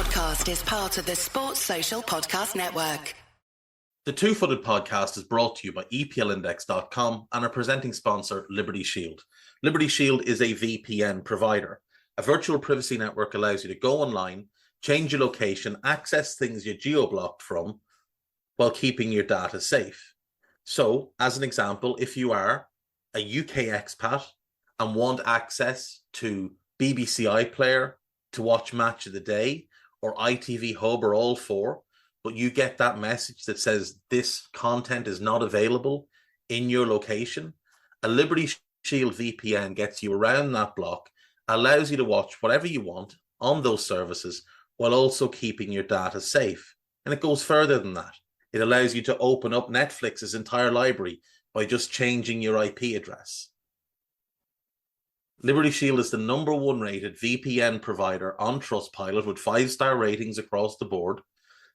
podcast is part of the Sports Social Podcast Network. The Two-Footed Podcast is brought to you by EPLindex.com and our presenting sponsor, Liberty Shield. Liberty Shield is a VPN provider. A virtual privacy network allows you to go online, change your location, access things you're geo-blocked from, while keeping your data safe. So, as an example, if you are a UK expat and want access to BBC iPlayer to watch Match of the Day or ITV Hub or all four, but you get that message that says this content is not available in your location, a Liberty Shield VPN gets you around that block, allows you to watch whatever you want on those services while also keeping your data safe. And it goes further than that. It allows you to open up Netflix's entire library by just changing your IP address. Liberty Shield is the #1 rated VPN provider on Trustpilot with 5-star ratings across the board.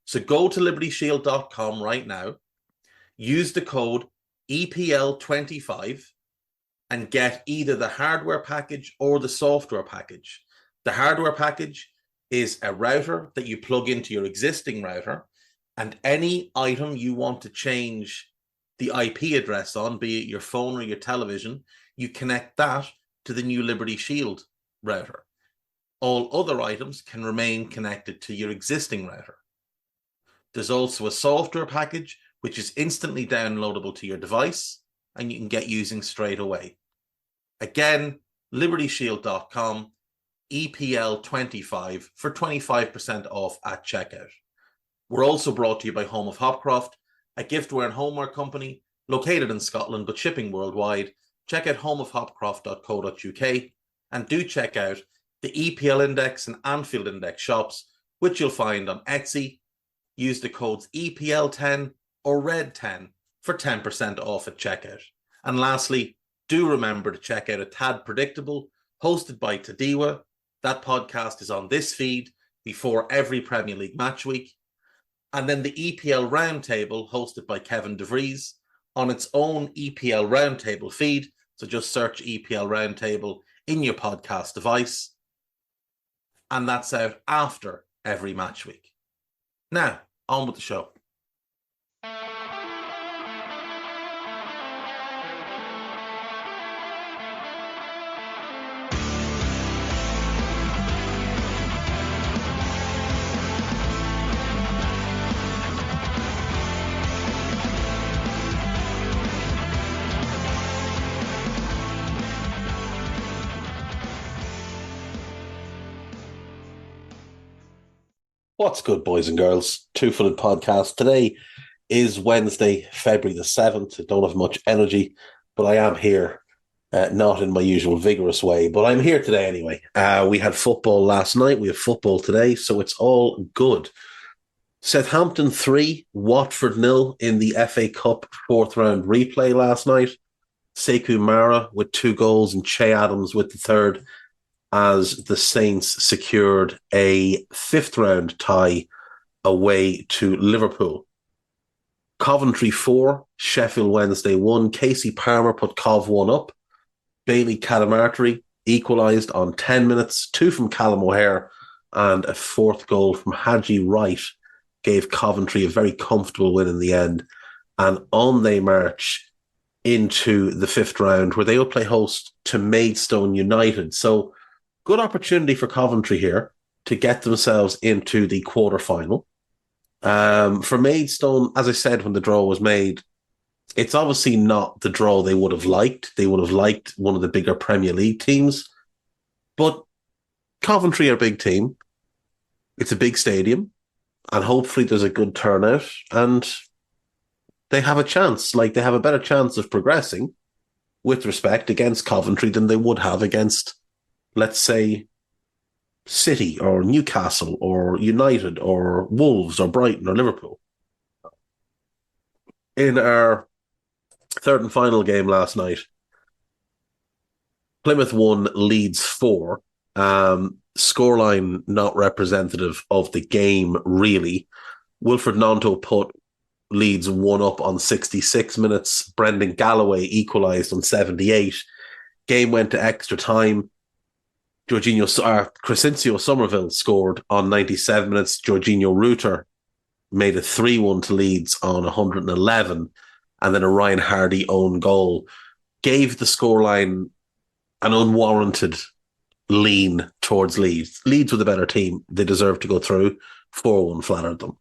So go to libertyshield.com right now, use the code EPL25 and get either the hardware package or the software package. The hardware package is a router that you plug into your existing router, and any item you want to change the IP address on, be it your phone or your television, you connect that to the new Liberty Shield router. All other items can remain connected to your existing router. There's also a software package which is instantly downloadable to your device and you can get using straight away. Again, libertyshield.com, EPL25 for 25% off at checkout. We're also brought to you by Home of Hopcroft, a giftware and homeware company located in Scotland but shipping worldwide. Check out homeofhopcroft.co.uk and do check out the EPL Index and Anfield Index shops, which you'll find on Etsy. Use the codes EPL10 or RED10 for 10% off at checkout. And lastly, do remember to check out A Tad Predictable, hosted by Tadiwa. That podcast is on this feed before every Premier League match week. And then the EPL Roundtable, hosted by Kevin DeVries, on its own EPL Roundtable feed. So just search EPL Roundtable in your podcast device. And that's out after every match week. Now, on with the show. What's good, boys and girls? Two-Footed Podcast. Today is Wednesday, February the 7th. I don't have much energy, but I am here, not in my usual vigorous way, but I'm here today anyway. We had football last night. We have football today, so it's all good. Southampton 3, Watford 0 in the FA Cup fourth round replay last night. Sekou Mara with 2 goals and Che Adams with the third, as the Saints secured a 5th round tie away to Liverpool. Coventry 4, Sheffield Wednesday 1. Casey Palmer put Cov 1 up. Bailey Cadamarteri equalised on 10 minutes. 2 from Callum O'Hare and a 4th goal from Haji Wright gave Coventry a very comfortable win in the end. And on they march into the 5th round, where they will play host to Maidstone United. So good opportunity for Coventry here to get themselves into the quarterfinal. For Maidstone, as I said when the draw was made, it's obviously not the draw they would have liked. They would have liked one of the bigger Premier League teams. But Coventry are a big team. It's a big stadium. And hopefully there's a good turnout. And they have a chance. Like, they have a better chance of progressing with respect against Coventry than they would have against, let's say, City or Newcastle or United or Wolves or Brighton or Liverpool. In our third and final game last night, Plymouth 1, Leeds 4. Scoreline not representative of the game, really. Wilfred Gnonto put Leeds 1 up on 66 minutes. Brendan Galloway equalised on 78. Game went to extra time. Crescencio Somerville scored on 97 minutes. Jorginho Rutter made a 3-1 to Leeds on 111, and then a Ryan Hardy own goal gave the scoreline an unwarranted lean towards Leeds. Leeds were the better team. They deserved to go through. 4-1 flattered them.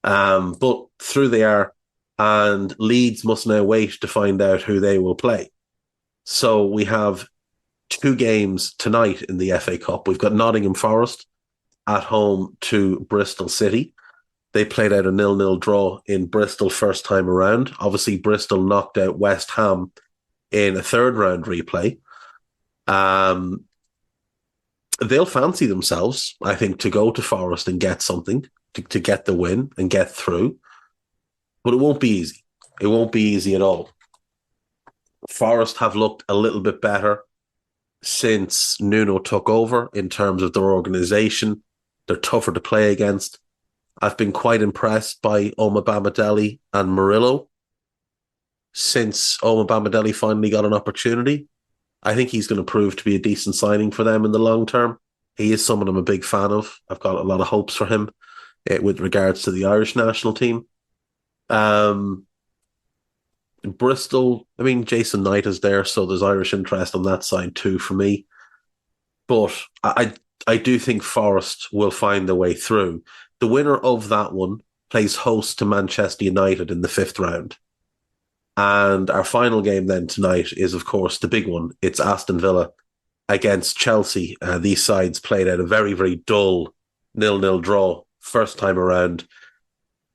But through they are, and Leeds must now wait to find out who they will play. So we have 2 games tonight in the FA Cup. We've got Nottingham Forest at home to Bristol City. They played out a 0-0 draw in Bristol first time around. Obviously, Bristol knocked out West Ham in a third round replay. They'll fancy themselves, I think, to go to Forest and get something, to get the win and get through. But it won't be easy. It won't be easy at all. Forest have looked a little bit better since Nuno took over in terms of their organisation. They're tougher to play against. I've been quite impressed by Oma Bamidele and Murillo since Oma Bamidele finally got an opportunity. I think he's going to prove to be a decent signing for them in the long term. He is someone I'm a big fan of. I've got a lot of hopes for him with regards to the Irish national team. Bristol, I mean, Jason Knight is there, so there's Irish interest on that side too for me. But I do think Forest will find their way through. The winner of that one plays host to Manchester United in the 5th round. And our final game then tonight is, of course, the big one. It's Aston Villa against Chelsea. These sides played out a very, very dull 0-0 draw first time around.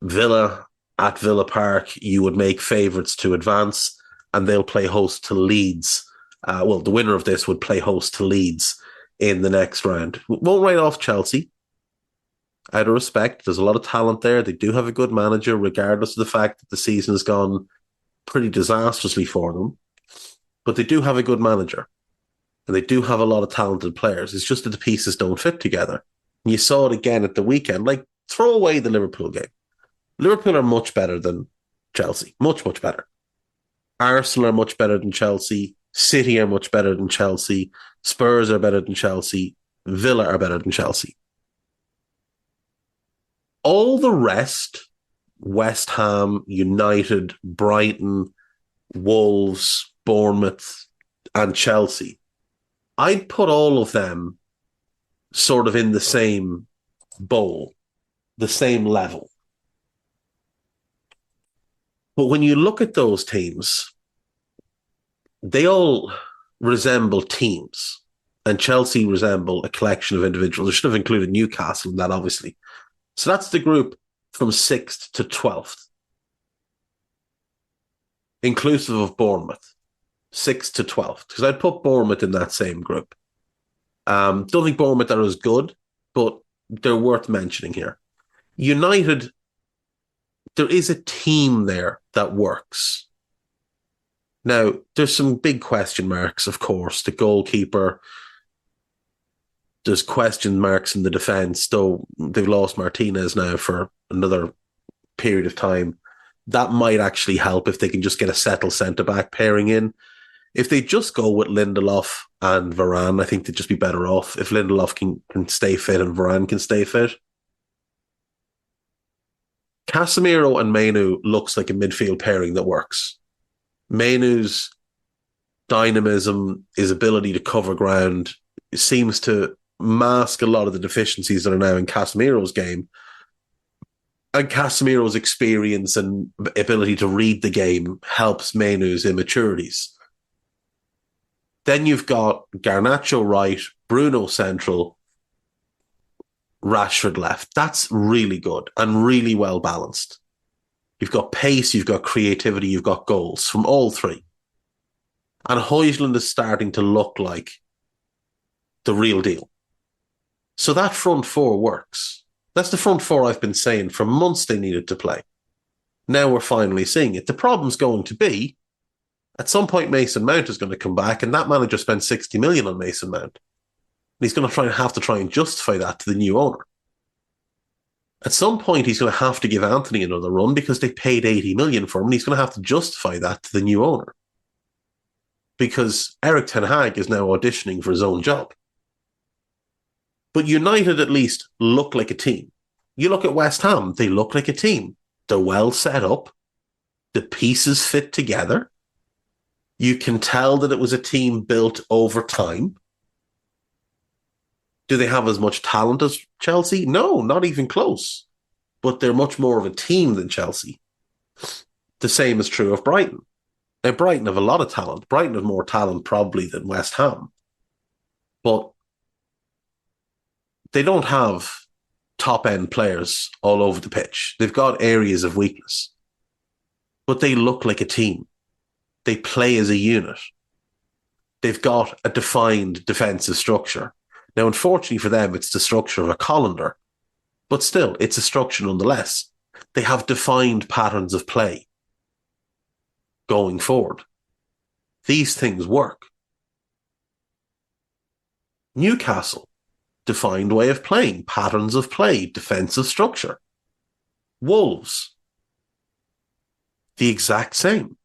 Villa at Villa Park, you would make favourites to advance, and they'll play host to Leeds. The winner of this would play host to Leeds in the next round. Won't write off Chelsea. Out of respect, there's a lot of talent there. They do have a good manager, regardless of the fact that the season has gone pretty disastrously for them. But they do have a good manager. And they do have a lot of talented players. It's just that the pieces don't fit together. And you saw it again at the weekend. Like, throw away the Liverpool game. Liverpool are much better than Chelsea. Much, much better. Arsenal are much better than Chelsea. City are much better than Chelsea. Spurs are better than Chelsea. Villa are better than Chelsea. All the rest, West Ham, United, Brighton, Wolves, Bournemouth, and Chelsea, I'd put all of them sort of in the same bowl, the same level. But when you look at those teams, they all resemble teams, and Chelsea resemble a collection of individuals. I should have included Newcastle in that, obviously. So that's the group from 6th to 12th, inclusive of Bournemouth, 6th to 12th, because I'd put Bournemouth in that same group. Don't think Bournemouth are as good, but they're worth mentioning here. United, there is a team there that works. Now, there's some big question marks, of course. The goalkeeper, there's question marks in the defence, though they've lost Martinez now for another period of time. That might actually help if they can just get a settled centre-back pairing in. If they just go with Lindelof and Varane, I think they'd just be better off if Lindelof can stay fit and Varane can stay fit. Casemiro and Mainu looks like a midfield pairing that works. Mainu's dynamism, his ability to cover ground, seems to mask a lot of the deficiencies that are now in Casemiro's game. And Casemiro's experience and ability to read the game helps Mainu's immaturities. Then you've got Garnacho right, Bruno central, Rashford left. That's really good and really well balanced. You've got pace, you've got creativity, you've got goals from all three. And Højlund is starting to look like the real deal. So that front four works. That's the front four I've been saying for months they needed to play. Now we're finally seeing it. The problem's going to be, at some point Mason Mount is going to come back, and that manager spent 60 million on Mason Mount. And he's going to have to try and justify that to the new owner. At some point, he's going to have to give Anthony another run because they paid 80 million for him, and he's going to have to justify that to the new owner. Because Erik ten Hag is now auditioning for his own job. But United at least look like a team. You look at West Ham, they look like a team. They're well set up. The pieces fit together. You can tell that it was a team built over time. Do they have as much talent as Chelsea? No, not even close. But they're much more of a team than Chelsea. The same is true of Brighton. Now, Brighton have a lot of talent. Brighton have more talent probably than West Ham. But they don't have top-end players all over the pitch. They've got areas of weakness. But they look like a team. They play as a unit. They've got a defined defensive structure. Now, unfortunately for them, it's the structure of a colander. But still, it's a structure nonetheless. They have defined patterns of play going forward. These things work. Newcastle, defined way of playing, patterns of play, defensive structure. Wolves, the exact same.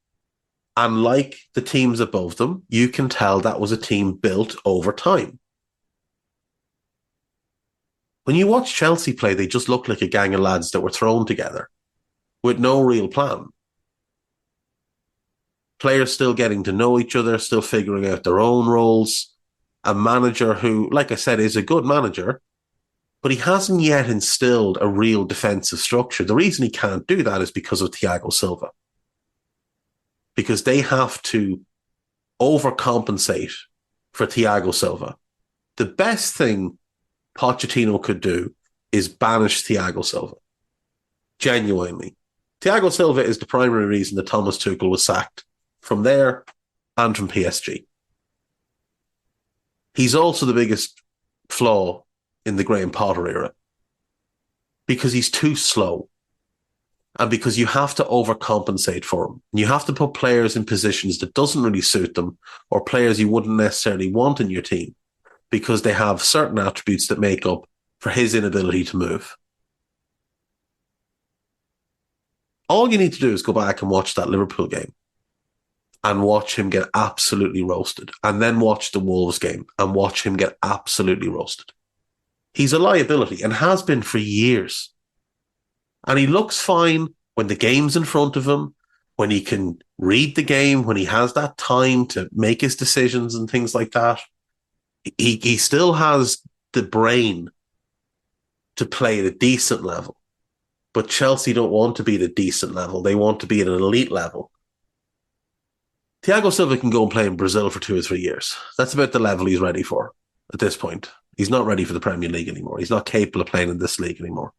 And like the teams above them, you can tell that was a team built over time. When you watch Chelsea play, they just look like a gang of lads that were thrown together with no real plan. Players still getting to know each other, still figuring out their own roles. A manager who, like I said, is a good manager, but he hasn't yet instilled a real defensive structure. The reason he can't do that is because of Thiago Silva. Because they have to overcompensate for Thiago Silva. The best thing Pochettino could do is banish Thiago Silva. Genuinely. Thiago Silva is the primary reason that Thomas Tuchel was sacked from there and from PSG. He's also the biggest flaw in the Graham Potter era because he's too slow and because you have to overcompensate for him. You have to put players in positions that doesn't really suit them or players you wouldn't necessarily want in your team because they have certain attributes that make up for his inability to move. All you need to do is go back and watch that Liverpool game and watch him get absolutely roasted, and then watch the Wolves game and watch him get absolutely roasted. He's a liability and has been for years. And he looks fine when the game's in front of him, when he can read the game, when he has that time to make his decisions and things like that. He still has the brain to play at a decent level. But Chelsea don't want to be at a decent level. They want to be at an elite level. Thiago Silva can go and play in Brazil for 2 or 3 years. That's about the level he's ready for at this point. He's not ready for the Premier League anymore. He's not capable of playing in this league anymore.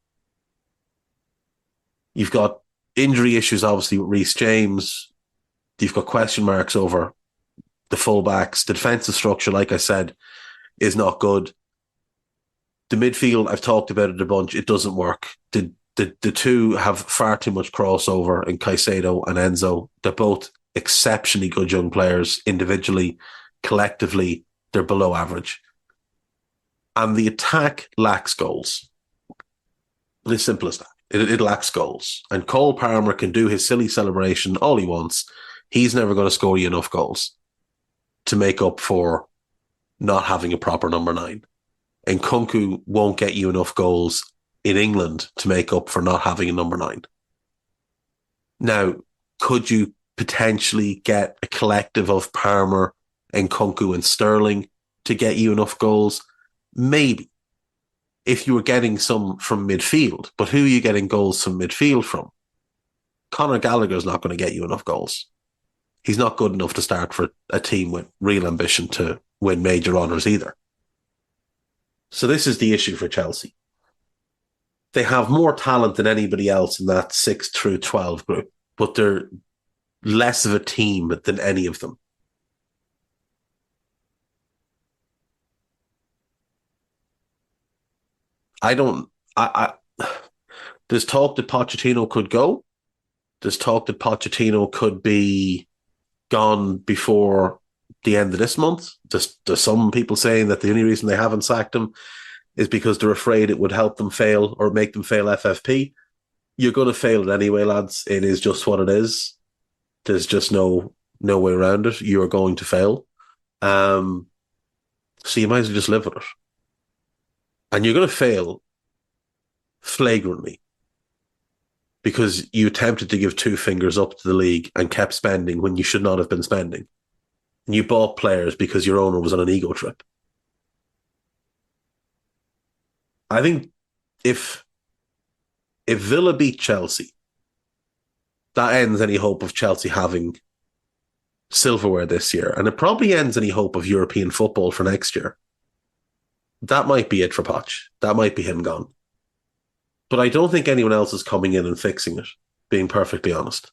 You've got injury issues, obviously, with Reece James. You've got question marks over the fullbacks. The defensive structure, like I said, is not good. The midfield, I've talked about it a bunch. It doesn't work. The two have far too much crossover in Caicedo and Enzo. They're both exceptionally good young players individually. Collectively, they're below average. And the attack lacks goals. It's as simple as that. It lacks goals. And Cole Palmer can do his silly celebration all he wants. He's never going to score you enough goals to make up for not having a proper number 9. And Nkunku won't get you enough goals in England to make up for not having a number 9. Now, could you potentially get a collective of Palmer, Nkunku and Sterling to get you enough goals? Maybe. If you were getting some from midfield. But who are you getting goals from midfield from? Conor Gallagher's not going to get you enough goals. He's not good enough to start for a team with real ambition to win major honours either. So this is the issue for Chelsea. They have more talent than anybody else in that 6 through 12 group, but they're less of a team than any of them. There's talk that Pochettino could go. There's talk that Pochettino could be gone before the end of this month. There's some people saying that the only reason they haven't sacked him is because they're afraid it would help them fail or make them fail FFP. You're going to fail it anyway, lads. It is just what it is. There's just no way around it. You are going to fail. So you might as well just live with it. And you're going to fail flagrantly because you attempted to give two fingers up to the league and kept spending when you should not have been spending. And you bought players because your owner was on an ego trip. I think if Villa beat Chelsea, that ends any hope of Chelsea having silverware this year. And it probably ends any hope of European football for next year. That might be it for Poch. That might be him gone. But I don't think anyone else is coming in and fixing it, being perfectly honest.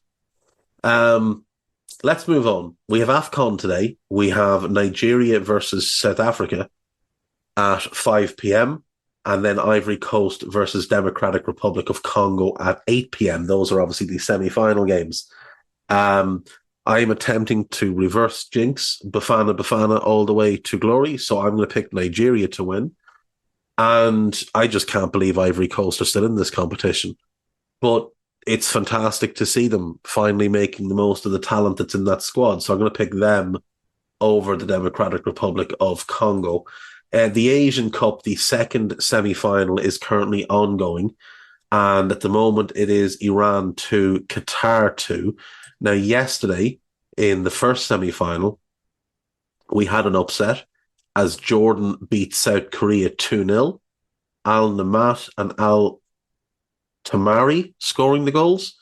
Let's move on. We have AFCON today. We have Nigeria versus South Africa at 5 p.m. and then Ivory Coast versus Democratic Republic of Congo at 8 p.m. Those are obviously the semi-final games. I am attempting to reverse jinx Bafana all the way to glory, so I'm going to pick Nigeria to win. And I just can't believe Ivory Coast are still in this competition. But it's fantastic to see them finally making the most of the talent that's in that squad. So I'm going to pick them over the Democratic Republic of Congo. The Asian Cup, the second semi-final, is currently ongoing. And at the moment, it is Iran 2, Qatar 2. Now, yesterday, in the first semi-final, we had an upset as Jordan beat South Korea 2-0. Al Namat and Al Tamari scoring the goals,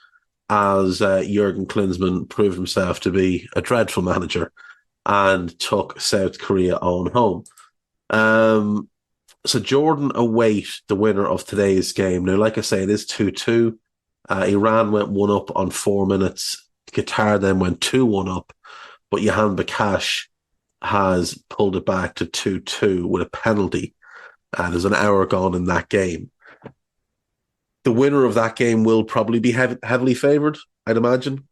as Jurgen Klinsmann proved himself to be a dreadful manager and took South Korea on home. So Jordan await the winner of today's game. Now, like I say, it is 2-2. Iran went 1-up on 4 minutes. Qatar then went 2-1 up, but Jahan Bakash has pulled it back to 2-2 with a penalty. There's an hour gone in that game. The winner of that game will probably be heavily favoured, I'd imagine,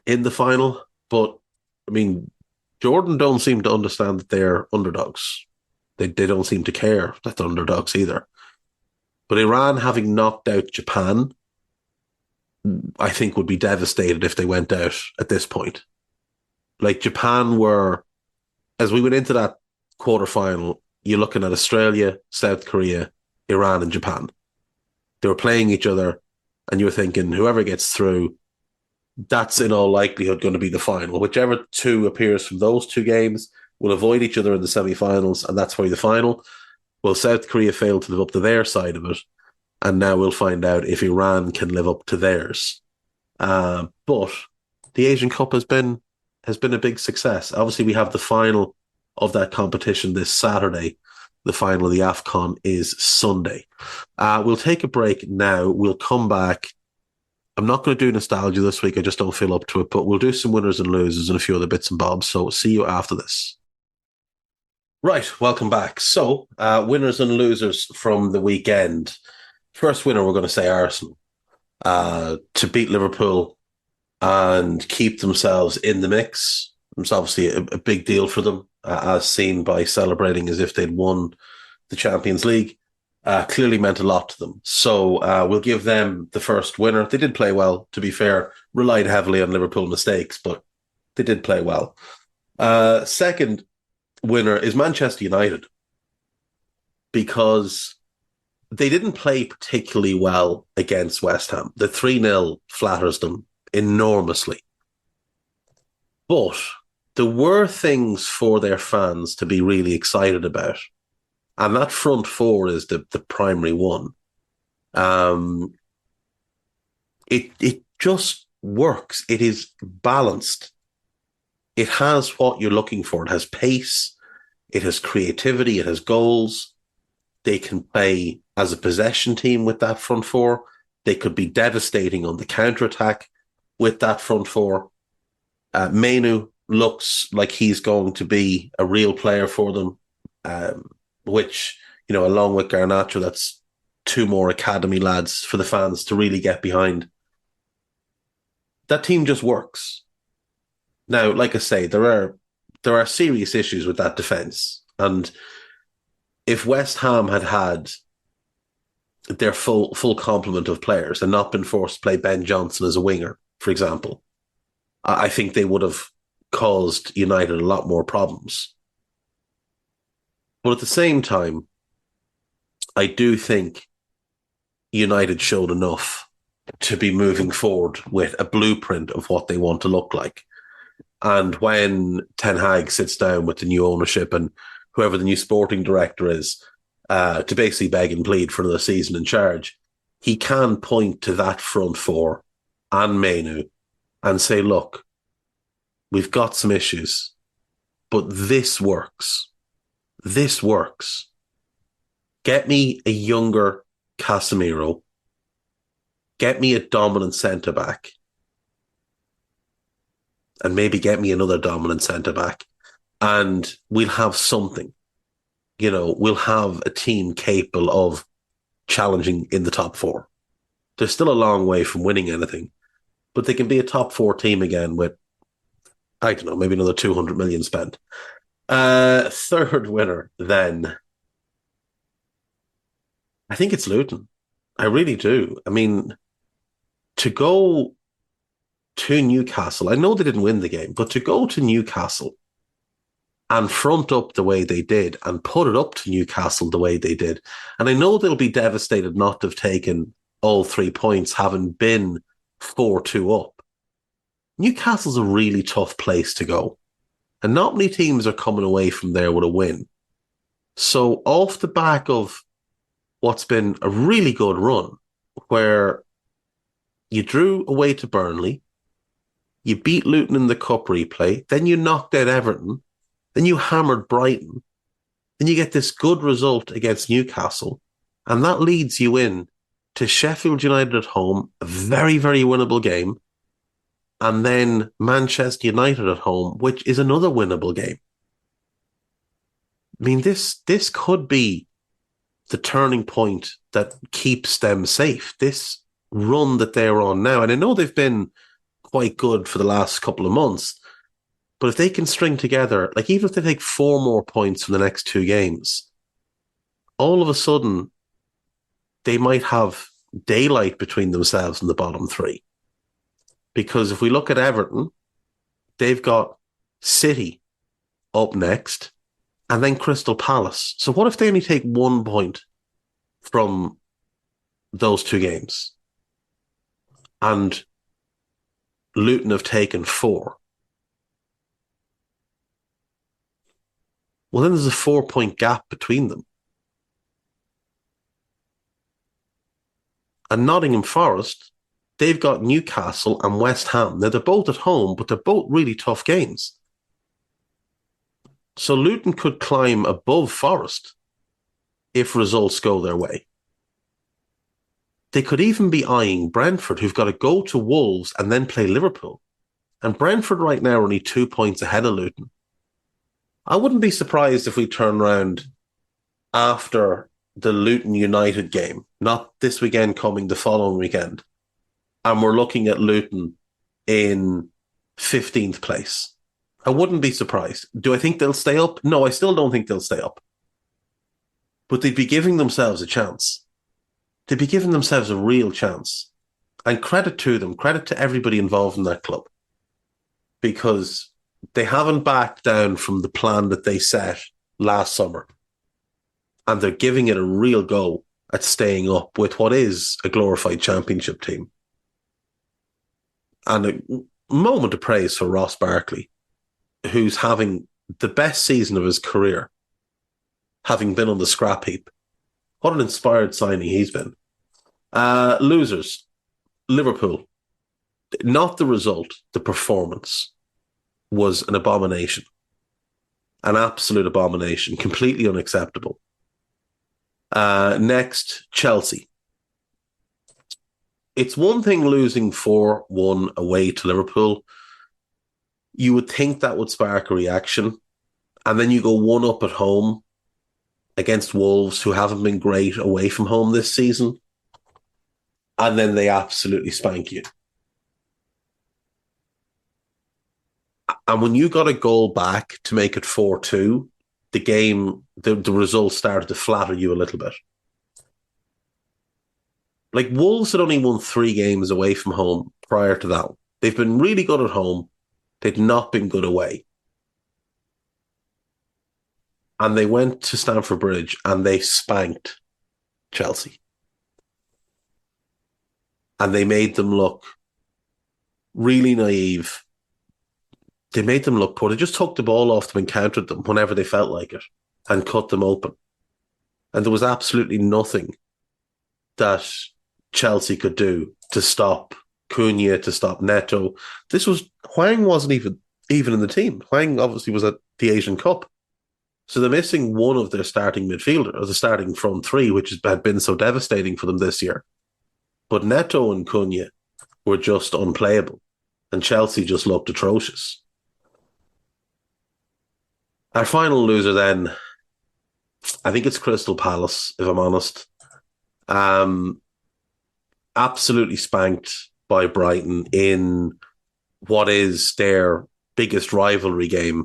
in the final. But, I mean, Jordan don't seem to understand that they're underdogs. They don't seem to care that they're underdogs either. But Iran, having knocked out Japan, I think would be devastated if they went out at this point. Like, Japan were, as we went into that quarterfinal, you're looking at Australia, South Korea, Iran, and Japan. They were playing each other, and you were thinking, whoever gets through, that's in all likelihood going to be the final. Whichever two appears from those two games will avoid each other in the semi-finals, and that's why the final. Well, South Korea failed to live up to their side of it, and now we'll find out if Iran can live up to theirs. But the Asian Cup has been a big success. Obviously, we have the final of that competition this Saturday. The final of the AFCON is Sunday. We'll take a break now. We'll come back. I'm not going to do nostalgia this week. I just don't feel up to it, but we'll do some winners and losers and a few other bits and bobs. So see you after this. Right, welcome back. So, winners and losers from the weekend. First winner, we're going to say Arsenal. To beat Liverpool and keep themselves in the mix. It's obviously a big deal for them, as seen by celebrating as if they'd won the Champions League. Clearly meant a lot to them. So we'll give them the first winner. They did play well, to be fair. Relied heavily on Liverpool mistakes, but they did play well. Second winner is Manchester United, because they didn't play particularly well against West Ham. The 3-0 flatters them enormously. But there were things for their fans to be really excited about. And that front four is the primary one. It just works. It is balanced. It has what you're looking for. It has pace. It has creativity. It has goals. They can play as a possession team with that front four. They could be devastating on the counter-attack with that front four. Mainu looks like he's going to be a real player for them, which, along with Garnacho, that's two more academy lads for the fans to really get behind. That team just works. Now, like I say, there are serious issues with that defence. And if West Ham had their full complement of players and not been forced to play Ben Johnson as a winger, for example, I think they would have caused United a lot more problems. But at the same time, I do think United showed enough to be moving forward with a blueprint of what they want to look like. And when Ten Hag sits down with the new ownership and whoever the new sporting director is, to basically beg and plead for another season in charge, he can point to that front four and Menu and say, look, we've got some issues, but this works. This works. Get me a younger Casemiro. Get me a dominant centre-back. And maybe get me another dominant centre-back. And we'll have something. You know, we'll have a team capable of challenging in the top four. They're still a long way from winning anything, but they can be a top four team again with, I don't know, maybe another 200 million spent. Third winner, then. I think it's Luton. I really do. I mean, to go to Newcastle, I know they didn't win the game, but to go to Newcastle and front up the way they did and put it up to Newcastle the way they did. And I know they'll be devastated not to have taken all 3 points, having been 4-2 up. Newcastle's a really tough place to go. And not many teams are coming away from there with a win. So off the back of what's been a really good run, where you drew away to Burnley, you beat Luton in the cup replay, then you knocked out Everton, then you hammered Brighton, then you get this good result against Newcastle, and that leads you in to Sheffield United at home, a very, very winnable game, and then Manchester United at home, which is another winnable game. I mean, this could be the turning point that keeps them safe, this run that they're on now. And I know they've been quite good for the last couple of months, but if they can string together, like even if they take 4 more points from the next 2 games, all of a sudden they might have daylight between themselves and the bottom 3. Because if we look at Everton, they've got City up next and then Crystal Palace. So what if they only take 1 point from those 2 games? And Luton have taken 4. Well, then there's a 4-point gap between them. And Nottingham Forest, they've got Newcastle and West Ham. Now, they're both at home, but they're both really tough games. So Luton could climb above Forest if results go their way. They could even be eyeing Brentford, who've got to go to Wolves and then play Liverpool. And Brentford right now are only 2 points ahead of Luton. I wouldn't be surprised if we turn around after the Luton United game, not this weekend coming, the following weekend, and we're looking at Luton in 15th place. I wouldn't be surprised. Do I think they'll stay up? No, I still don't think they'll stay up. But they'd be giving themselves a chance. They'd be giving themselves a real chance. And credit to them, credit to everybody involved in that club. Because they haven't backed down from the plan that they set last summer. And they're giving it a real go at staying up with what is a glorified championship team. And a moment of praise for Ross Barkley, who's having the best season of his career, having been on the scrap heap. What an inspired signing he's been. Losers, Liverpool. Not the result, the performance was an abomination. An absolute abomination, completely unacceptable. Next, Chelsea. It's one thing losing 4-1 away to Liverpool. You would think that would spark a reaction. And then you go 1-up at home against Wolves, who haven't been great away from home this season. And then they absolutely spank you. And when you got a goal back to make it 4-2, the game, the results started to flatter you a little bit. Like, Wolves had only won 3 games away from home prior to that. They've been really good at home. They'd not been good away. And they went to Stamford Bridge and they spanked Chelsea. And they made them look really naive. They made them look poor. They just took the ball off them and countered them whenever they felt like it and cut them open. And there was absolutely nothing that Chelsea could do to stop Cunha, to stop Neto. Hwang wasn't even in the team. Hwang obviously was at the Asian Cup. So they're missing one of their starting midfielder, or the starting front three, which had been so devastating for them this year. But Neto and Cunha were just unplayable, and Chelsea just looked atrocious. Our final loser then, I think it's Crystal Palace, if I'm honest. Absolutely spanked by Brighton in what is their biggest rivalry game.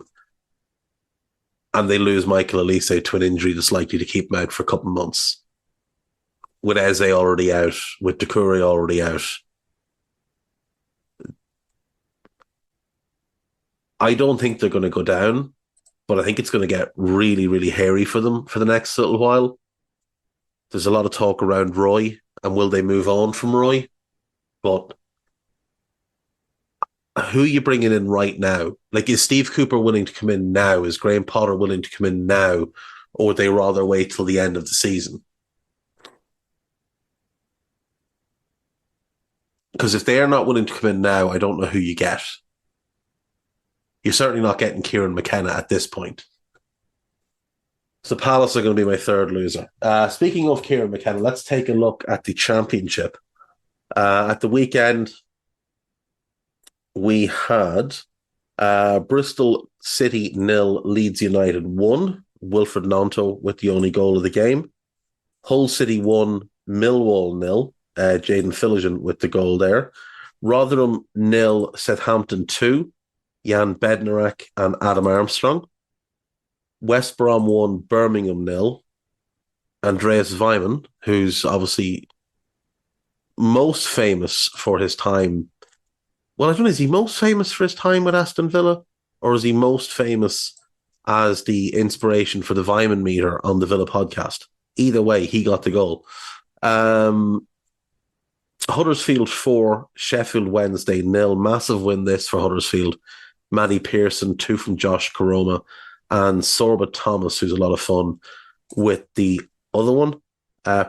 And they lose Michael Olise to an injury that's likely to keep him out for a couple of months. With Eze already out, with Doucouré already out. I don't think they're going to go down, but I think it's going to get really, really hairy for them for the next little while. There's a lot of talk around Roy, and will they move on from Roy? But who are you bringing in right now? Like, is Steve Cooper willing to come in now? Is Graham Potter willing to come in now? Or would they rather wait till the end of the season? Because if they are not willing to come in now, I don't know who you get. You're certainly not getting Kieran McKenna at this point. So Palace are going to be my third loser. Speaking of Kieran McKenna, let's take a look at the Championship. At the weekend, we had Bristol City 0, Leeds United 1. Wilfred Gnonto with the only goal of the game. Hull City 1, Millwall 0. Jayden Philligan with the goal there. Rotherham 0, Southampton 2. Jan Bednarak and Adam Armstrong. West Brom 1, Birmingham 0. Andreas Weimann, who's obviously most famous for his time. Well, I don't know, is he most famous for his time with Aston Villa? Or is he most famous as the inspiration for the Weimann meter on the Villa podcast? Either way, he got the goal. Huddersfield 4, Sheffield Wednesday 0. Massive win this for Huddersfield. Matty Pearson, 2 from Josh Koroma, and Sorba Thomas, who's a lot of fun, with the other one.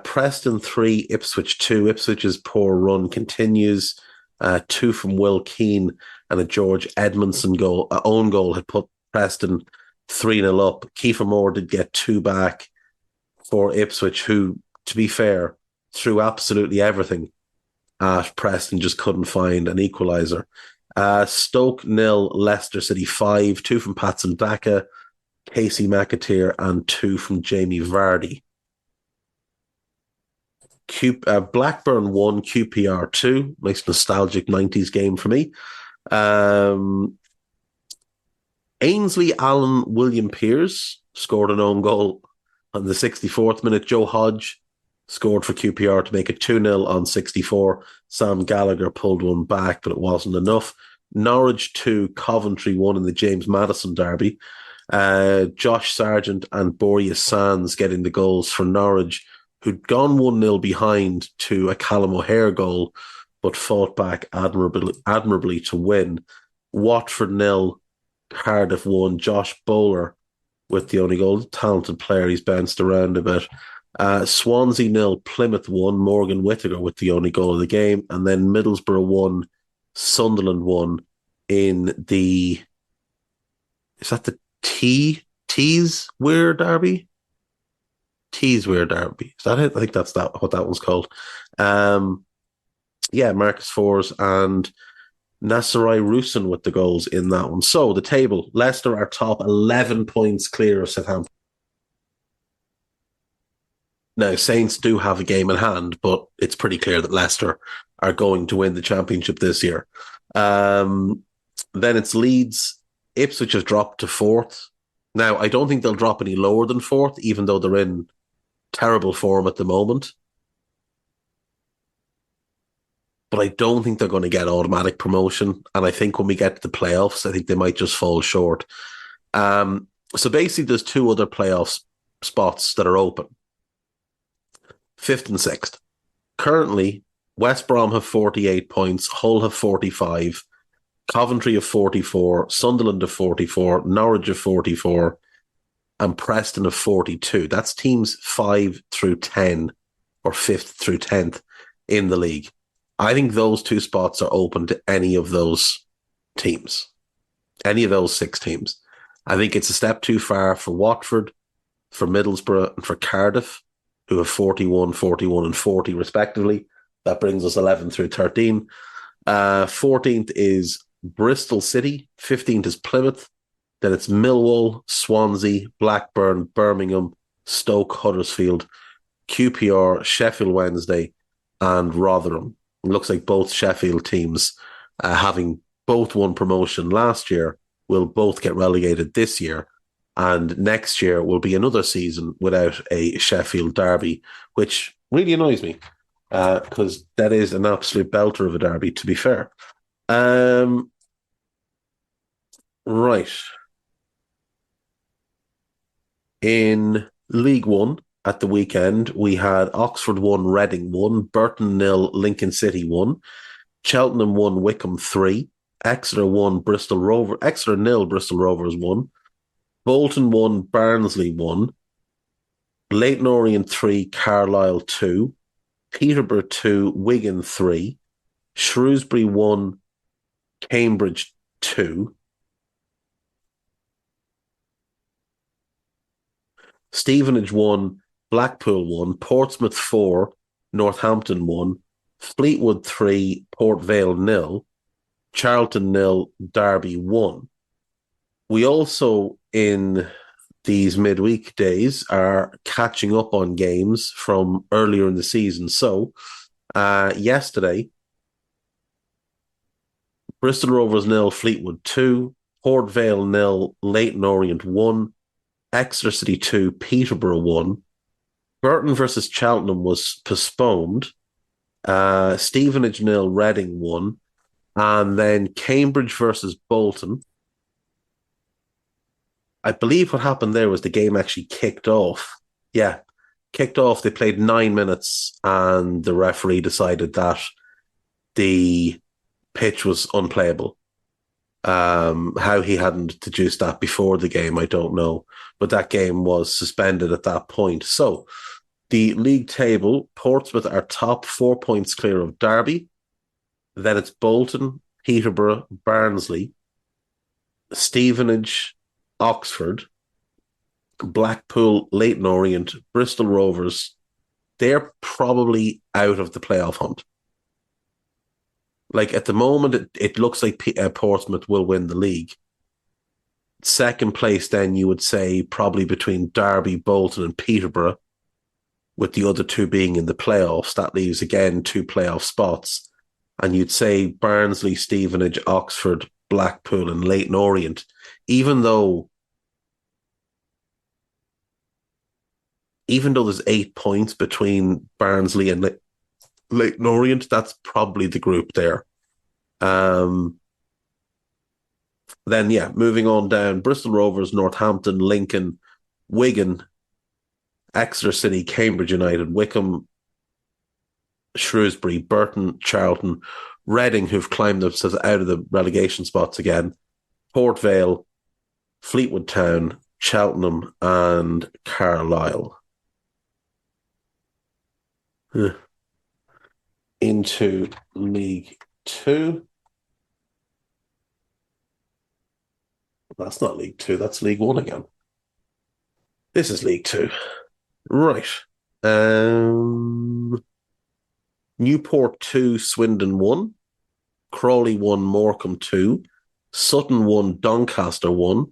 Preston 3, Ipswich 2. Ipswich's poor run continues. 2 from Will Keane and a George Edmondson goal. Own goal had put Preston 3-0 up. Kiefer Moore did get 2 back for Ipswich, who, to be fair, threw absolutely everything at Preston, just couldn't find an equaliser. Stoke 0, Leicester City 5. 2 from Patson Daka, Casey McAteer, and 2 from Jamie Vardy. Blackburn 1, QPR 2. Nice nostalgic 90s game for me. Ainsley Allen William Pearce scored an own goal on the 64th minute. Joe Hodge scored for QPR to make it 2-0 on 64. Sam Gallagher pulled one back, but it wasn't enough. Norwich 2, Coventry 1 in the James Maddison derby. Josh Sargent and Borja Sands getting the goals for Norwich, who'd gone 1-0 behind to a Callum O'Hare goal, but fought back admirably to win. Watford 0, Cardiff 1. Josh Bowler with the only goal. Talented player, he's bounced around a bit. Swansea 0, Plymouth 1. Morgan Whittaker with the only goal of the game. And then Middlesbrough 1, Sunderland 1 in the... Is that the Teeswear derby? Teeswear derby. Is that it? I think that's what that one's called. Marcus Fours and Nasserai Rusin with the goals in that one. So the table, Leicester are top, 11 points clear of Southampton. Now, Saints do have a game in hand, but it's pretty clear that Leicester are going to win the Championship this year. Then it's Leeds. Ipswich have dropped to 4th. Now, I don't think they'll drop any lower than 4th, even though they're in terrible form at the moment. But I don't think they're going to get automatic promotion. And I think when we get to the playoffs, I think they might just fall short. So basically, there's 2 other playoff spots that are open. 5th and 6th. Currently, West Brom have 48 points, Hull have 45, Coventry have 44, Sunderland have 44, Norwich have 44, and Preston have 42. That's teams 5 through 10 or 5th through 10th in the league. I think those two spots are open to any of those teams, any of those 6 teams. I think it's a step too far for Watford, for Middlesbrough, and for Cardiff, who have 41, 41, and 40 respectively. That brings us 11 through 13. 14th is Bristol City. 15th is Plymouth. Then it's Millwall, Swansea, Blackburn, Birmingham, Stoke, Huddersfield, QPR, Sheffield Wednesday, and Rotherham. It looks like both Sheffield teams, having both won promotion last year, will both get relegated this year. And next year will be another season without a Sheffield derby, which really annoys me because that is an absolute belter of a derby, to be fair. Right. In League One at the weekend, we had Oxford 1, Reading 1, Burton 0, Lincoln City 1, Cheltenham 1, Wickham 3, Exeter 1, Exeter 0, Bristol Rovers 1, Bolton 1, Barnsley 1, Leyton Orient 3, Carlisle 2, Peterborough 2, Wigan 3, Shrewsbury 1, Cambridge 2, Stevenage 1, Blackpool 1, Portsmouth 4, Northampton 1, Fleetwood 3, Port Vale 0, Charlton 0, Derby 1. We also, in these midweek days, are catching up on games from earlier in the season. So, yesterday, Bristol Rovers 0, Fleetwood 2, Port Vale 0, Leyton Orient 1, Exeter City 2, Peterborough 1. Burton versus Cheltenham was postponed. Stevenage 0, Reading 1. And then Cambridge versus Bolton. I believe what happened there was the game actually kicked off. Yeah, kicked off. They played 9 minutes and the referee decided that the pitch was unplayable. How he hadn't deduced that before the game, I don't know. But that game was suspended at that point. So, the league table, Portsmouth are top, 4 points clear of Derby. Then it's Bolton, Peterborough, Barnsley, Stevenage, Oxford, Blackpool, Leyton Orient, Bristol Rovers. They're probably out of the playoff hunt. Like at the moment, it looks like Portsmouth will win the league. Second place, then you would say probably between Derby, Bolton, and Peterborough, with the other two being in the playoffs. That leaves again 2 playoff spots. And you'd say Barnsley, Stevenage, Oxford, Blackpool, and Leyton Orient. Even though there's 8 points between Barnsley and Leyton Orient, that's probably the group there. Then, moving on down, Bristol Rovers, Northampton, Lincoln, Wigan, Exeter City, Cambridge United, Wickham, Shrewsbury, Burton, Charlton, Reading, who've climbed themselves out of the relegation spots again, Port Vale, Fleetwood Town, Cheltenham, and Carlisle. Into League Two. That's not League Two, that's League One again. This is League Two. Right. Newport 2, Swindon 1. Crawley 1, Morecambe 2. Sutton 1, Doncaster 1.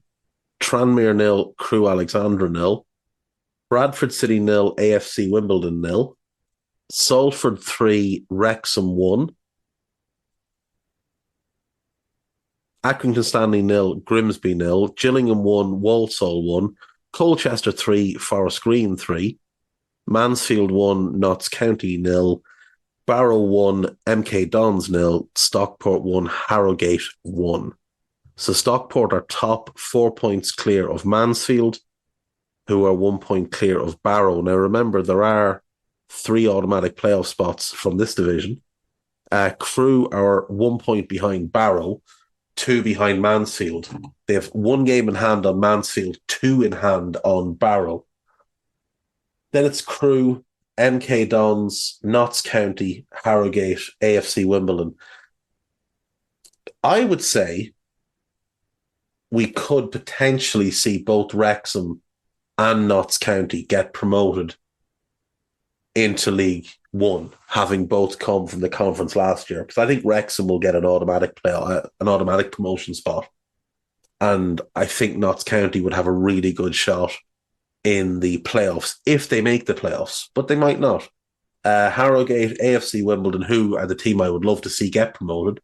Tranmere 0, Crewe Alexandra 0. Bradford City 0, AFC Wimbledon 0. Salford 3, Wrexham 1. Accrington Stanley 0, Grimsby 0. Gillingham 1, Walsall 1. Colchester 3, Forest Green 3. Mansfield 1, Notts County 0. Barrow 1, MK Dons 0. Stockport 1, Harrogate 1. So Stockport are top, 4 points clear of Mansfield, who are 1 point clear of Barrow. Now remember, there are 3 automatic playoff spots from this division. Crew are 1 point behind Barrow, 2 behind Mansfield. They have 1 game in hand on Mansfield, 2 in hand on Barrow. Then it's Crew, MK Dons, Notts County, Harrogate, AFC Wimbledon. I would say we could potentially see both Wrexham and Notts County get promoted into League One, having both come from the conference last year. Because I think Wrexham will get an automatic promotion spot, and I think Notts County would have a really good shot in the playoffs if they make the playoffs, but they might not. Harrogate, AFC Wimbledon, who are the team I would love to see get promoted.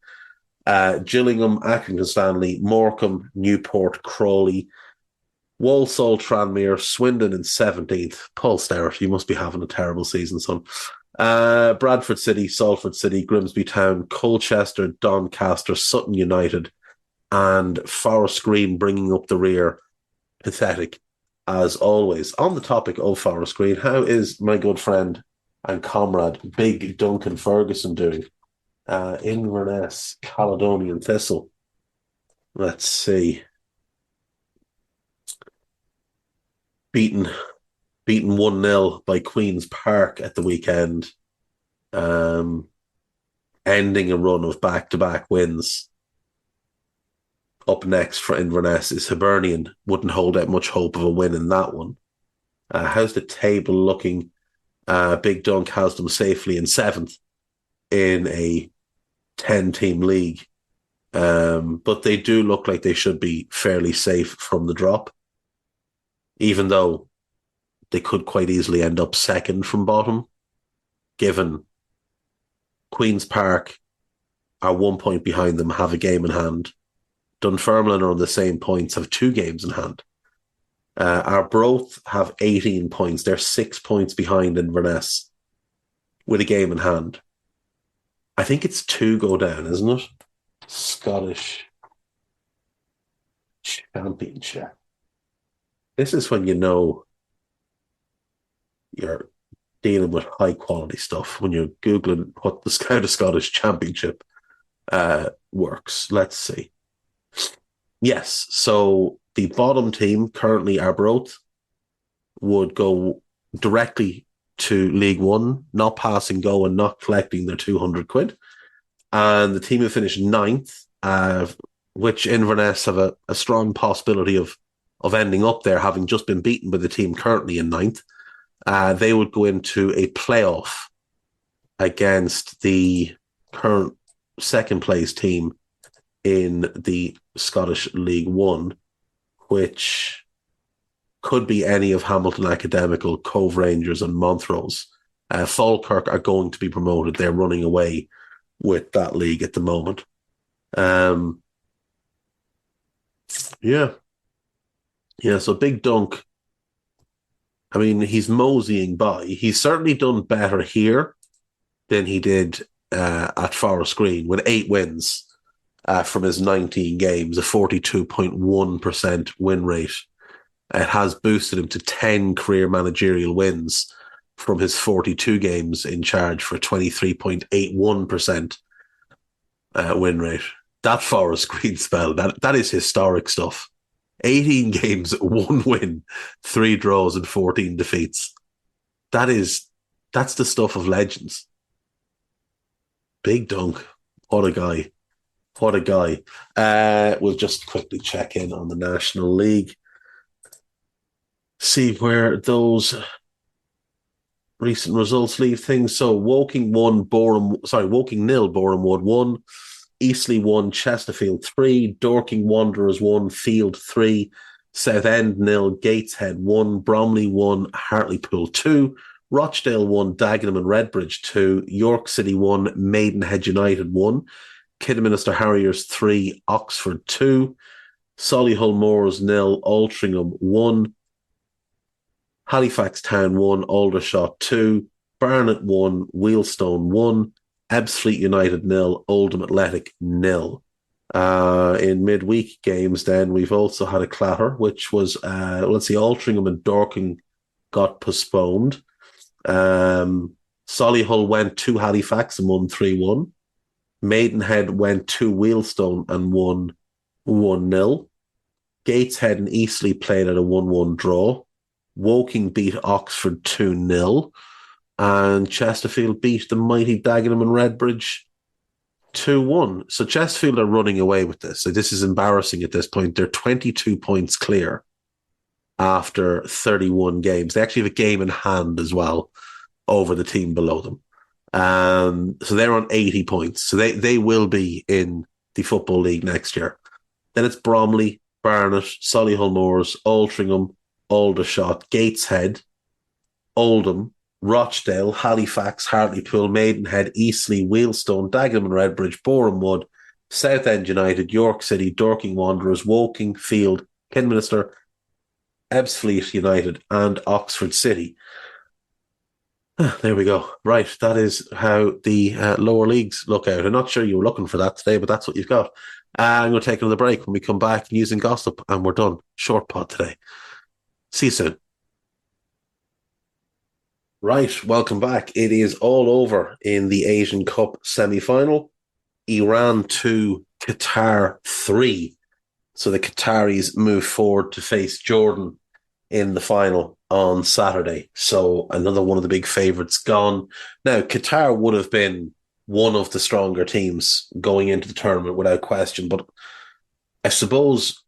Gillingham, Accrington Stanley, Morecambe, Newport, Crawley, Walsall, Tranmere, Swindon in 17th. Paul Sterrett, you must be having a terrible season, son. Bradford City, Salford City, Grimsby Town, Colchester, Doncaster, Sutton United, and Forest Green bringing up the rear. Pathetic, as always. On the topic of Forest Green, how is my good friend and comrade, Big Duncan Ferguson, doing? Inverness, Caledonian Thistle. Let's see. Beaten 1-0 by Queen's Park at the weekend. Ending a run of back-to-back wins. Up next for Inverness is Hibernian. Wouldn't hold out much hope of a win in that one. How's the table looking? Big Dunk has them safely in 7th in a 10-team league. But they do look like they should be fairly safe from the drop, even though they could quite easily end up 2nd from bottom, given Queen's Park are 1 point behind them, have a game in hand. Dunfermline are on the same points, have 2 games in hand. Arbroath have 18 points. They're 6 points behind Inverness with a game in hand. I think it's 2 go down, isn't it? Scottish Championship. This is when you know you're dealing with high quality stuff, when you're Googling how the Scottish Championship works. Let's see. Yes, so the bottom team, currently Arbroath, would go directly to League One, not passing go and not collecting their 200 quid. And the team who finished 9th, which Inverness have a strong possibility of ending up there, having just been beaten by the team currently in 9th, they would go into a playoff against the current 2nd place team in the Scottish League One, which could be any of Hamilton Academical, Cove Rangers and Montrose. Falkirk are going to be promoted. They're running away with that league at the moment. So Big Dunk, I mean, he's moseying by. He's certainly done better here than he did at Forest Green with 8 wins from his 19 games, a 42.1% win rate. It has boosted him to 10 career managerial wins from his 42 games in charge for 23.81% win rate. That Forest Green spell, that is historic stuff. 18 games, 1 win, 3 draws and 14 defeats. That's the stuff of legends. Big Dunk. What a guy. What a guy. We'll just quickly check in on the National League. See where those recent results leave things. So Woking 0, Boreham Wood 1, Eastleigh 1, Chesterfield 3, Dorking Wanderers 1, Field 3, Southend 0, Gateshead 1, Bromley 1, Hartlepool 2, Rochdale 1, Dagenham and Redbridge 2, York City 1, Maidenhead United 1, Kidderminster Harriers 3, Oxford 2, Solihull Moors 0, Altrincham 1, Halifax Town 1, Aldershot 2, Barnet 1, Wheelstone 1, Ebbsfleet United 0, Oldham Athletic 0. In midweek games then, we've also had a clatter, which was, Altrincham and Dorking got postponed. Solihull went to Halifax and won 3-1. Maidenhead went to Wheelstone and won 1-0. Gateshead and Eastleigh played at a 1-1 draw. Woking beat Oxford 2-0. And Chesterfield beat the mighty Dagenham and Redbridge 2-1. So Chesterfield are running away with this. So this is embarrassing at this point. They're 22 points clear after 31 games. They actually have a game in hand as well over the team below them. So they're on 80 points. So they will be in the Football League next year. Then it's Bromley, Barnet, Solihull Moors, Altrincham, Aldershot, Gateshead, Oldham, Rochdale, Halifax, Hartlepool, Maidenhead, Eastleigh, Wheelstone, Dagenham and Redbridge, Boreham Wood, Southend United, York City, Dorking Wanderers, Woking, Field, Kidderminster, Ebbsfleet United and Oxford City. There we go. Right, that is how the lower leagues look out. I'm not sure you were looking for that today, but that's what you've got. I'm going to take another break. When we come back, news and gossip, and we're done. Short pod today. See you soon. Right, welcome back. It is all over in the Asian Cup semi-final. Iran 2, Qatar 3. So the Qataris move forward to face Jordan in the final on Saturday. So another one of the big favourites gone. Now, Qatar would have been one of the stronger teams going into the tournament without question. But I suppose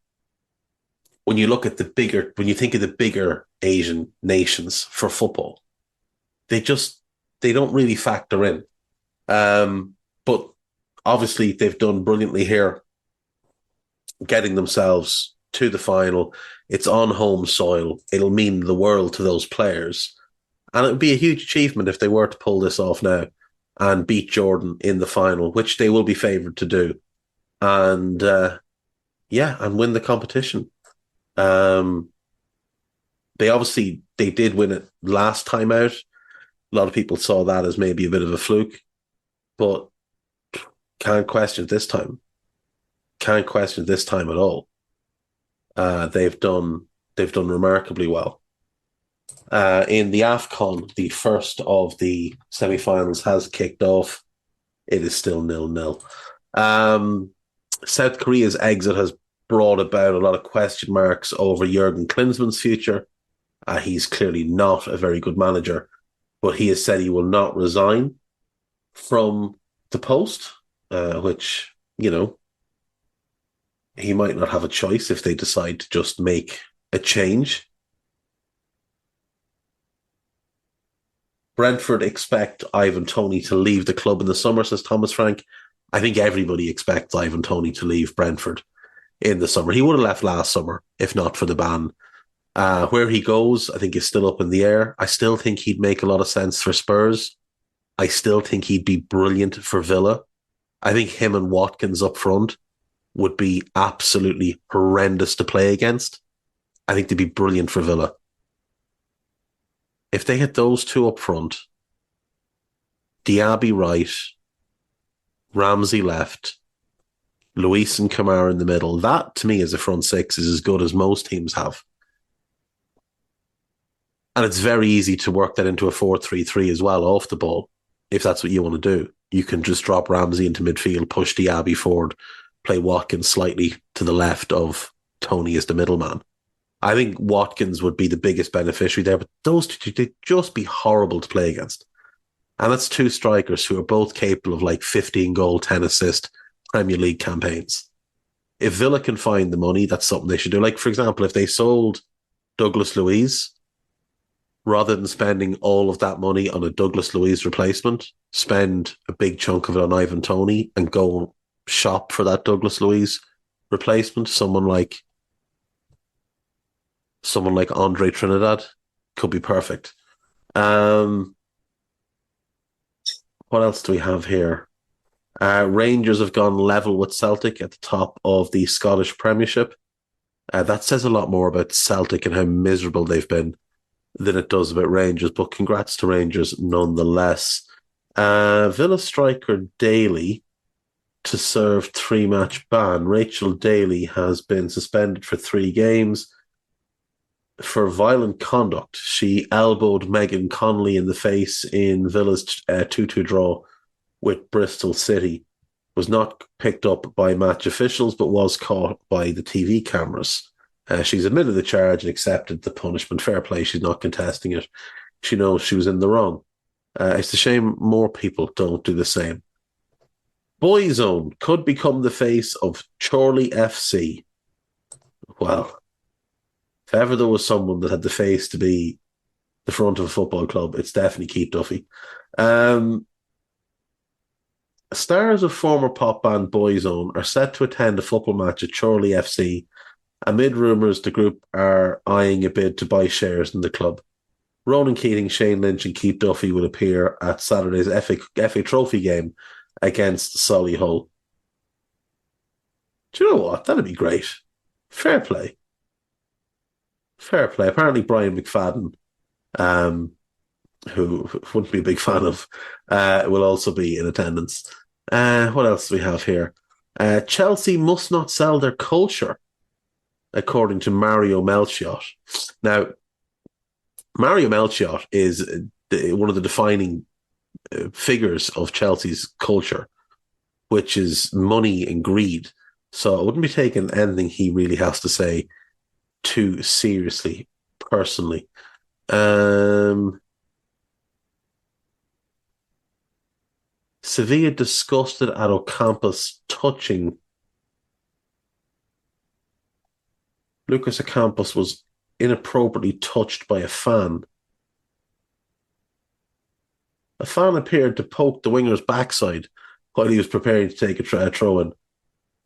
when you think of the bigger Asian nations for football, they don't really factor in. But obviously they've done brilliantly here, getting themselves to the final. It's on home soil. It'll mean the world to those players. And it would be a huge achievement if they were to pull this off now and beat Jordan in the final, which they will be favoured to do. And and win the competition. They did win it last time out. A lot of people saw that as maybe a bit of a fluke, but can't question it this time. Can't question it this time at all. They've done remarkably well. In the AFCON, the first of the semi-finals has kicked off. It is still 0-0. South Korea's exit has brought about a lot of question marks over Jurgen Klinsmann's future. He's clearly not a very good manager, but he has said he will not resign from the post, which, he might not have a choice if they decide to just make a change. Brentford expect Ivan Toney to leave the club in the summer, says Thomas Frank. I think everybody expects Ivan Toney to leave Brentford in the summer. He would have left last summer if not for the ban. Where he goes, I think, is still up in the air. I still think he'd make a lot of sense for Spurs. I still think he'd be brilliant for Villa. I think him and Watkins up front would be absolutely horrendous to play against. I think they'd be brilliant for Villa. If they had those two up front, Diaby right, Ramsey left, Luis and Kamara in the middle, that to me as a front six is as good as most teams have. And it's very easy to work that into a 4-3-3 as well off the ball, if that's what you want to do. You can just drop Ramsey into midfield, push Diaby forward, play Watkins slightly to the left of Toney as the middleman. I think Watkins would be the biggest beneficiary there, but those two, they'd just be horrible to play against. And that's two strikers who are both capable of like 15 goal, 10 assist Premier League campaigns. If Villa can find the money, that's something they should do. Like, for example, if they sold Douglas Luiz, rather than spending all of that money on a Douglas Luiz replacement, spend a big chunk of it on Ivan Toney and go shop for that Douglas Luiz replacement. Someone like Andre Trinidad could be perfect. What else do we have here? Rangers have gone level with Celtic at the top of the Scottish Premiership. That says a lot more about Celtic and how miserable they've been than it does about Rangers, but congrats to Rangers nonetheless. Villa striker Daly to serve 3-match ban. Rachel Daly has been suspended for 3 games. for violent conduct. She elbowed Megan Connolly in the face in Villa's 2-2 draw with Bristol City. Was not picked up by match officials, but was caught by the TV cameras. She's admitted the charge and accepted the punishment. Fair play, she's not contesting it. She knows she was in the wrong. It's a shame more people don't do the same. Boyzone could become the face of Chorley FC. Well, if ever there was someone that had the face to be the front of a football club, it's definitely Keith Duffy. Stars of former pop band Boyzone are set to attend a football match at Chorley FC. Amid rumours, the group are eyeing a bid to buy shares in the club. Ronan Keating, Shane Lynch and Keith Duffy will appear at Saturday's FA Trophy game against Solihull. Do you know what? That'd be great. Fair play. Fair play. Apparently Brian McFadden, who wouldn't be a big fan of, will also be in attendance. What else do we have here? Chelsea must not sell their culture, according to Mario Melchiot. Now, Mario Melchiot is one of the defining figures of Chelsea's culture, which is money and greed. So I wouldn't be taking anything he really has to say too seriously, personally. Sevilla disgusted at Ocampos touching. Lucas Ocampos was inappropriately touched by a fan. A fan appeared to poke the winger's backside while he was preparing to take a throw in.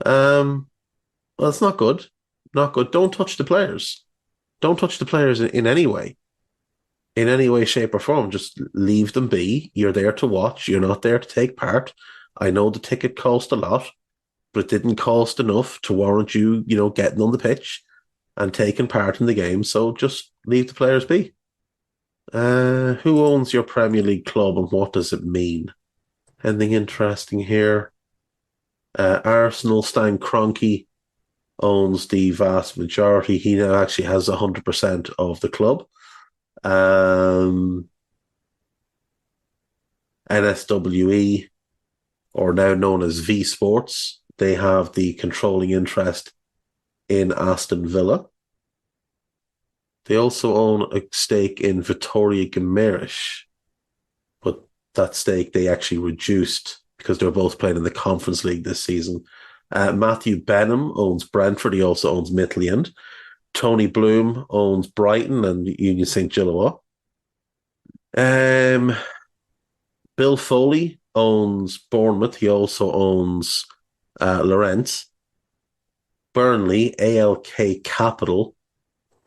Well, it's not good. Not good. Don't touch the players. Don't touch the players in any way. In any way, shape, or form. Just leave them be. You're there to watch. You're not there to take part. I know the ticket cost a lot, but it didn't cost enough to warrant you, getting on the pitch and taking part in the game. So just leave the players be. Who owns your Premier League club and what does it mean? Anything interesting here? Arsenal, Stan Kroenke owns the vast majority. He now actually has 100% of the club. NSWE, or now known as V Sports, they have the controlling interest in Aston Villa. They also own a stake in Vitoria Guimaraes, but that stake they actually reduced because they were both playing in the Conference League this season. Matthew Benham owns Brentford. He also owns Midland. Tony Bloom owns Brighton and Union St. Gilloise. Bill Foley owns Bournemouth. He also owns Lorient. Burnley, ALK Capital.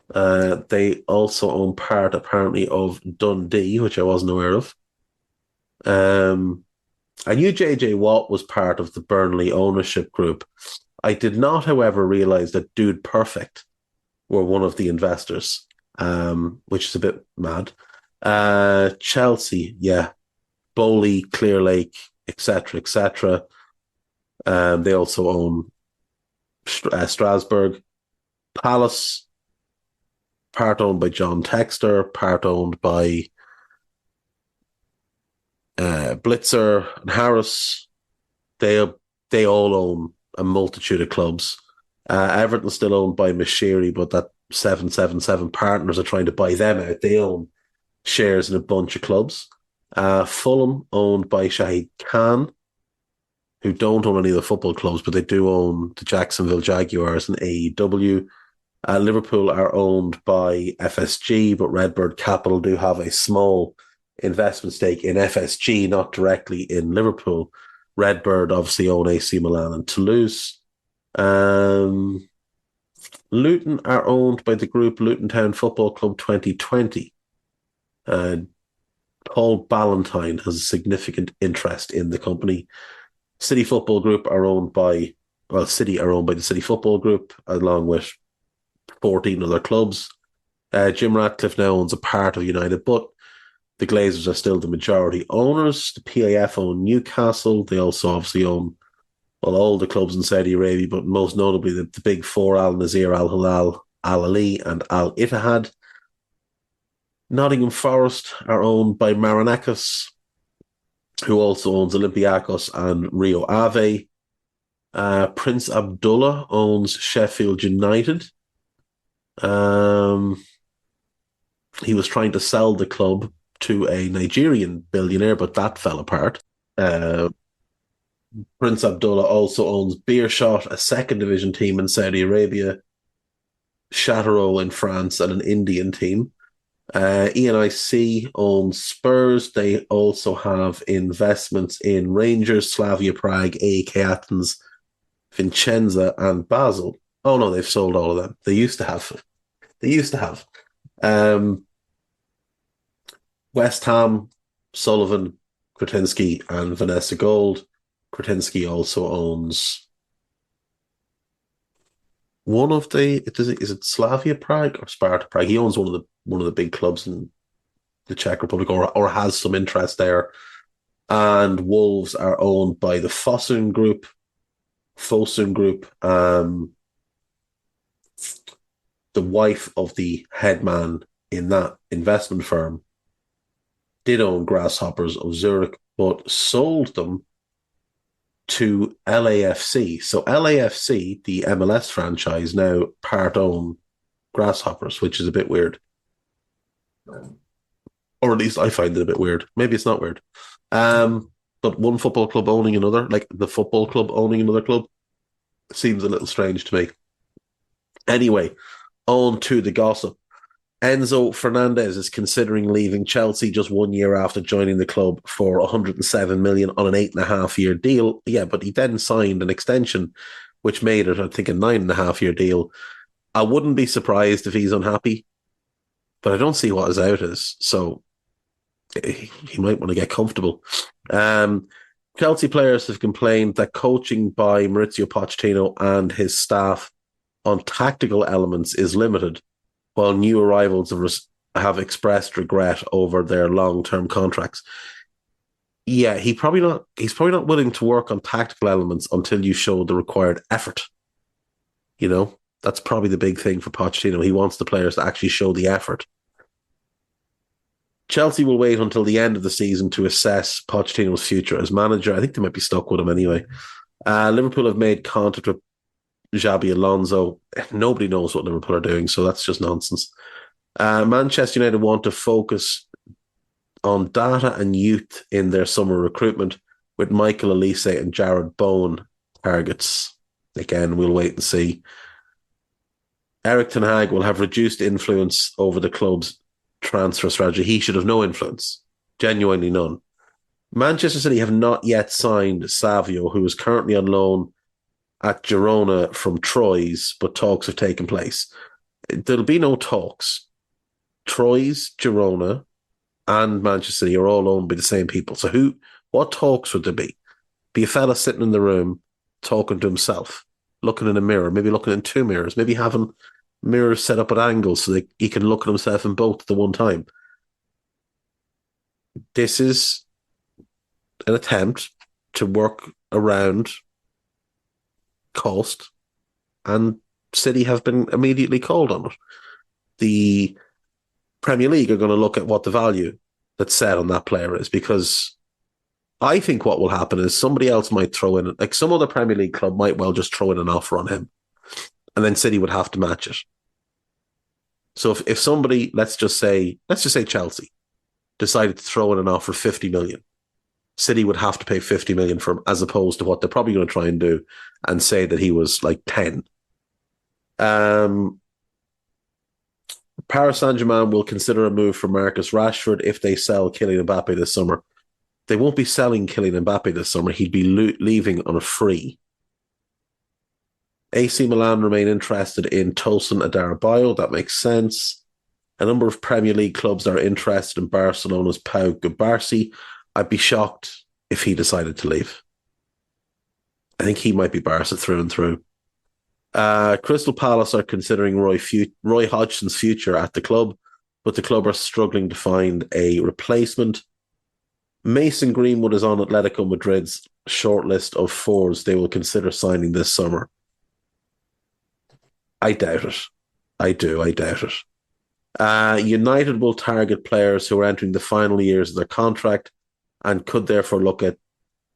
They also own part, apparently, of Dundee, which I wasn't aware of. I knew JJ Watt was part of the Burnley ownership group. I did not, however, realise that Dude Perfect were one of the investors, which is a bit mad. Chelsea, yeah. Bowley, Clear Lake, etc., etc. They also own Strasbourg. Palace, part owned by John Textor, part owned by Blitzer and Harris. They all own a multitude of clubs. Everton's still owned by Mashiri, but that 777 partners are trying to buy them out. They own shares in a bunch of clubs. Fulham, owned by Shahid Khan, who don't own any of the football clubs, but they do own the Jacksonville Jaguars and AEW. Liverpool are owned by FSG, but Redbird Capital do have a small investment stake in FSG, not directly in Liverpool. Redbird obviously own AC Milan and Toulouse. Luton are owned by the group Luton Town Football Club 2020. Paul Ballantyne has a significant interest in the company. City Football Group are owned by, City are owned by the City Football Group, along with 14 other clubs. Jim Ratcliffe now owns a part of United, but the Glazers are still the majority owners. The PAF own Newcastle. They also obviously own all the clubs in Saudi Arabia, but most notably the big four, Al Nazir, Al Hilal, Al Ahly and Al Ittihad. Nottingham Forest are owned by Marinakis, who also owns Olympiacos and Rio Ave. Prince Abdullah owns Sheffield United. He was trying to sell the club to a Nigerian billionaire, but that fell apart. Uh, Prince Abdullah also owns Beershot, a second division team in Saudi Arabia, Châteauroux in France, and an Indian team. ENIC owns Spurs. They also have investments in Rangers, Slavia Prague, AEK Athens, Vincenza, and Basel. Oh no, they've sold all of them. They used to have. West Ham, Sullivan, Kretinsky, and Vanessa Gold. Kretinsky also owns one of the. Is it Slavia Prague or Sparta Prague? He owns one of the big clubs in the Czech Republic, or has some interest there. And Wolves are owned by the Fosun Group. The wife of the head man in that investment firm did own Grasshoppers of Zurich, but sold them to LAFC. So LAFC, the MLS franchise, now part own Grasshoppers, which is a bit weird. Or at least I find it a bit weird. Maybe it's not weird. But one football club owning another, like the football club owning another club, seems a little strange to me. Anyway, on to the gossip. Enzo Fernandez is considering leaving Chelsea just 1 year after joining the club for 107 million on an 8.5-year deal. Yeah, but he then signed an extension, which made it, I think, a 9.5-year deal. I wouldn't be surprised if he's unhappy, but I don't see what his out is. So he might want to get comfortable. Chelsea players have complained that coaching by Maurizio Pochettino and his staff on tactical elements is limited, while new arrivals have expressed regret over their long-term contracts. Yeah, he's probably not willing to work on tactical elements until you show the required effort. You know, that's probably the big thing for Pochettino. He wants the players to actually show the effort. Chelsea will wait until the end of the season to assess Pochettino's future as manager. I think they might be stuck with him anyway. Liverpool have made contact with Xabi Alonso. Nobody knows what Liverpool are doing, so that's just nonsense. Manchester United want to focus on data and youth in their summer recruitment, with Michael Elise and Jared Bowen targets. Again, we'll wait and see. Eric Ten Hag will have reduced influence over the club's transfer strategy. He should have no influence. Genuinely none. Manchester City have not yet signed Savio, who is currently on loan at Girona from Troyes, but talks have taken place. There'll be no talks. Troyes, Girona, and Manchester City are all owned by the same people. So what talks would there be? Be a fella sitting in the room talking to himself, looking in a mirror, maybe looking in two mirrors, maybe having mirrors set up at angles so that he can look at himself in both at the one time. This is an attempt to work around cost, and City have been immediately called on it. The Premier League are going to look at what the value that's set on that player is, because I think what will happen is somebody else might throw in, like some other Premier League club might well just throw in an offer on him, and then City would have to match it. So if somebody, let's just say Chelsea decided to throw in an offer of 50 million, City would have to pay 50 million for him, as opposed to what they're probably going to try and do and say that he was like 10. Paris Saint-Germain will consider a move for Marcus Rashford if they sell Kylian Mbappe this summer. They won't be selling Kylian Mbappe this summer. He'd be leaving on a free. AC Milan remain interested in Tosin Adarabioyo. That makes sense. A number of Premier League clubs are interested in Barcelona's Pau Cubarsí. I'd be shocked if he decided to leave. I think he might be Barca through and through. Crystal Palace are considering Roy Hodgson's future at the club, but the club are struggling to find a replacement. Mason Greenwood is on Atletico Madrid's shortlist of forwards they will consider signing this summer. I doubt it. I do. I doubt it. United will target players who are entering the final years of their contract and could therefore look at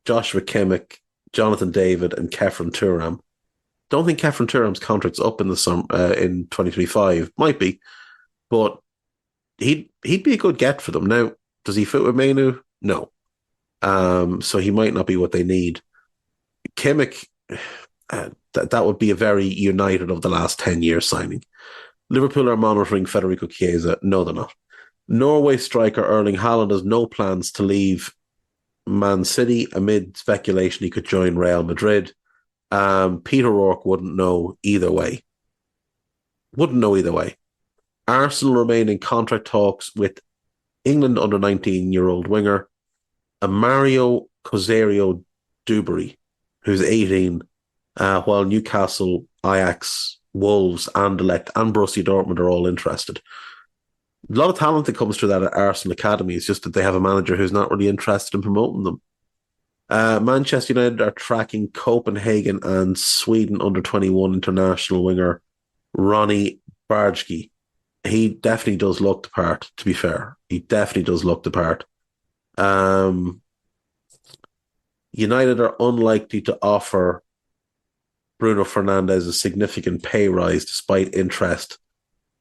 Joshua Kimmich, Jonathan David, and Kefren Turam. Don't think Kefren Turam's contract's up in the summer in 2025. Might be, but he'd be a good get for them. Now, does he fit with Mainu? No. So he might not be what they need. Kimmich, that would be a very United of the last 10 years signing. Liverpool are monitoring Federico Chiesa. No, they're not. Norway striker Erling Haaland has no plans to leave Man City amid speculation he could join Real Madrid. Peter O'Rourke wouldn't know either way. Arsenal remain in contract talks with England under 19-year-old winger Mario Cosario Duberry, who's 18, while Newcastle, Ajax, Wolves, Anderlecht, and Borussia Dortmund are all interested. A lot of talent that comes through that at Arsenal Academy. It's just that they have a manager who's not really interested in promoting them. Manchester United are tracking Copenhagen and Sweden under-21 international winger Ronnie Bargey. He definitely does look the part, to be fair. He definitely does look the part. United are unlikely to offer Bruno Fernandes a significant pay rise despite interest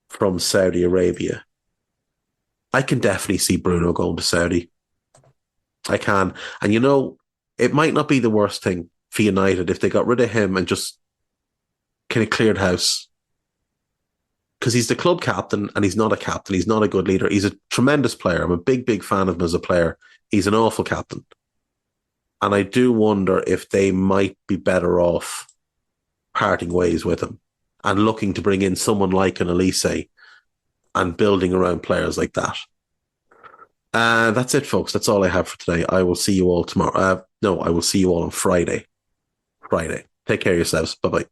from Saudi Arabia. I can definitely see Bruno going to Saudi. I can. And it might not be the worst thing for United if they got rid of him and just kind of cleared house. Because he's the club captain and he's not a captain. He's not a good leader. He's a tremendous player. I'm a big, big fan of him as a player. He's an awful captain. And I do wonder if they might be better off parting ways with him and looking to bring in someone like an Elise and building around players like that. That's it, folks. That's all I have for today. I will see you all tomorrow. I will see you all on Friday. Take care of yourselves. Bye-bye.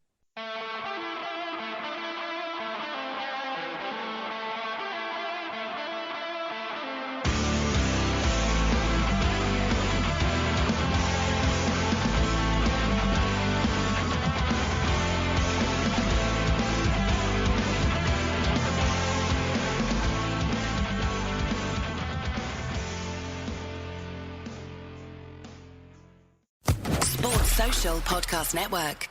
Sports Social Podcast Network.